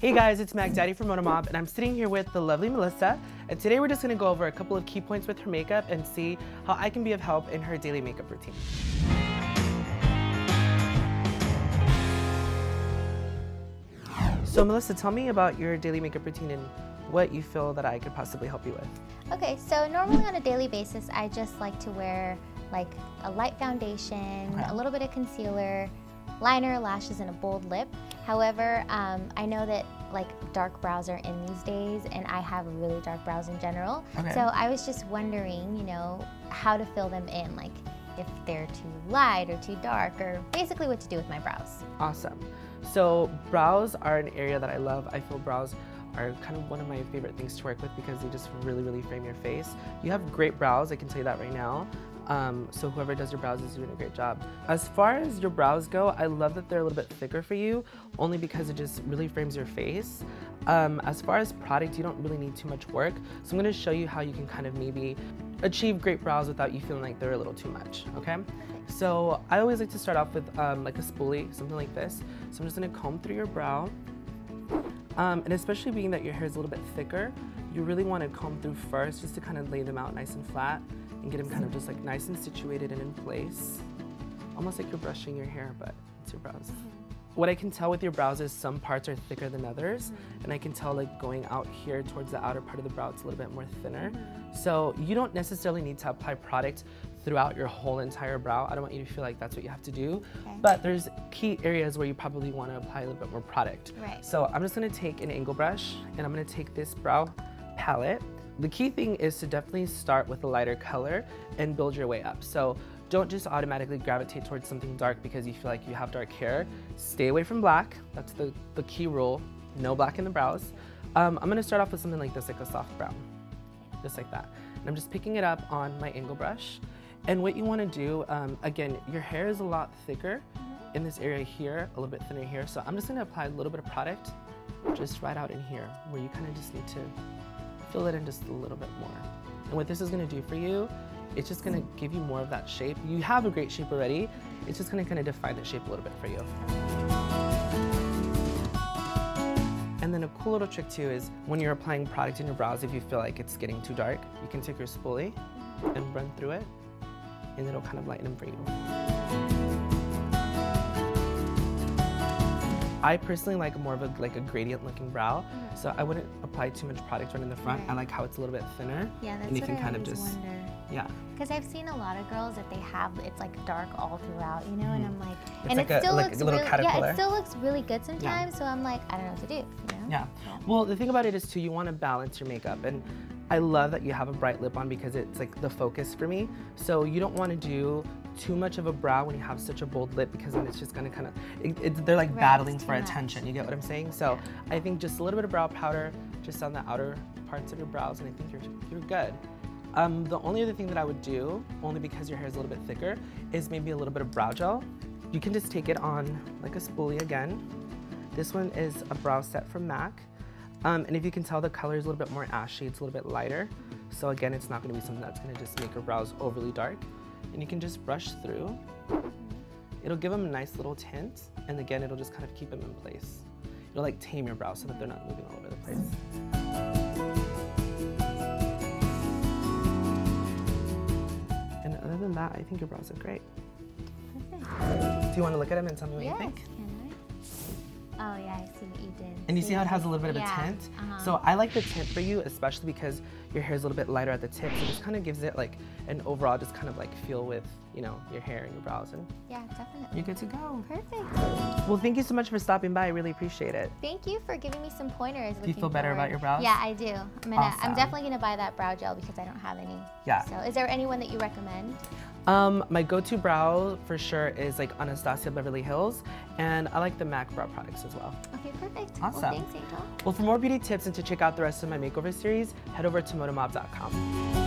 Hey guys, it's Daddyy from ModaMob, and I'm sitting here with the lovely Melissa, and today we're just going to go over a couple of key points with her makeup and see how I can be of help in her daily makeup routine. So Melissa, tell me about your daily makeup routine and what you feel that I could possibly help you with. Okay, so normally on a daily basis, I just like to wear like a light foundation, a little bit of concealer, liner, lashes, and a bold lip. However, I know that like dark brows are in these days, and I have really dark brows in general. Okay. So I was just wondering, you know, how to fill them in, like if they're too light or too dark, or basically what to do with my brows. Awesome. So brows are an area that I love. I feel brows are kind of one of my favorite things to work with because they just really frame your face. You have great brows, I can tell you that right now. So whoever does your brows is doing a great job. As far as your brows go, I love that they're a little bit thicker for you, only because it just really frames your face. As far as product, you don't really need too much work. So I'm gonna show you how you can kind of maybe achieve great brows without you feeling like they're a little too much, okay? So I always like to start off with like a spoolie, something like this. So I'm just gonna comb through your brow. And especially being that your hair is a little bit thicker, you really want to comb through first just to kind of lay them out nice and flat and get them kind of just like nice and situated and in place. Almost like you're brushing your hair, but it's your brows. What I can tell with your brows is some parts are thicker than others, and I can tell like going out here towards the outer part of the brow, it's a little bit more thinner. So you don't necessarily need to apply product throughout your whole entire brow. I don't want you to feel like that's what you have to do, but there's key areas where you probably want to apply a little bit more product. So I'm just going to take an angle brush, and I'm going to take this brow palette. The key thing is to definitely start with a lighter color and build your way up. So don't just automatically gravitate towards something dark because you feel like you have dark hair. Stay away from black. That's the key rule. No black in the brows. I'm going to start off with something like this, like a soft brown, just like that. And I'm just picking it up on my angle brush. And what you want to do, again, your hair is a lot thicker in this area here, a little bit thinner here. So I'm just going to apply a little bit of product just right out in here where you kind of just need to fill it in just a little bit more. And what this is going to do for you, it's just going to give you more of that shape. You have a great shape already. It's just going to kind of define the shape a little bit for you. And then a cool little trick too is when you're applying product in your brows, if you feel like it's getting too dark, you can take your spoolie and run through it, and it'll kind of lighten them for you. I personally like more of a gradient looking brow, so I wouldn't apply too much product right in the front. I like how it's a little bit thinner. Yeah, that's and you what can I kind of always just wonder. Yeah. Because I've seen a lot of girls that they have, it's like dark all throughout, you know, and I'm like, it's and like it still like looks a little really, caterpillar. yeah, it still looks really good sometimes. So I'm like, I don't know what to do, you know? Yeah. Well, the thing about it is too, you want to balance your makeup, and I love that you have a bright lip on because it's like the focus for me. So you don't want to do too much of a brow when you have such a bold lip, because then it's just going to kind of, they're like battling for attention. You get what I'm saying? So I think just a little bit of brow powder just on the outer parts of your brows, and I think you're good. The only other thing that I would do, only because your hair is a little bit thicker, is maybe a little bit of brow gel. You can just take it on like a spoolie again. This one is a brow set from MAC. And if you can tell, the color is a little bit more ashy, it's a little bit lighter. So again, it's not going to be something that's going to just make your brows overly dark. And you can just brush through. It'll give them a nice little tint, and again, it'll just kind of keep them in place. It'll like tame your brows so that they're not moving all over the place. And other than that, I think your brows look great. Do you want to look at them and tell me what you think? Can I? Oh yeah, I see what you did. And you see how it has a little bit of a tint? So I like the tint for you, especially because your hair is a little bit lighter at the tip, so it just kind of gives it like an overall just kind of like feel with, you know, your hair and your brows, and yeah, definitely. you're good to go. Perfect. Well, thank you so much for stopping by. I really appreciate it. Thank you for giving me some pointers. Do you feel better about your brows? Yeah, I do. I'm definitely gonna buy that brow gel because I don't have any. Yeah. So is there anyone that you recommend? My go-to brow for sure is like Anastasia Beverly Hills, and I like the MAC brow products as well. Okay, perfect. Awesome. Well, thanks, Angel. Well, for more beauty tips and to check out the rest of my makeover series, head over to ModaMob.com.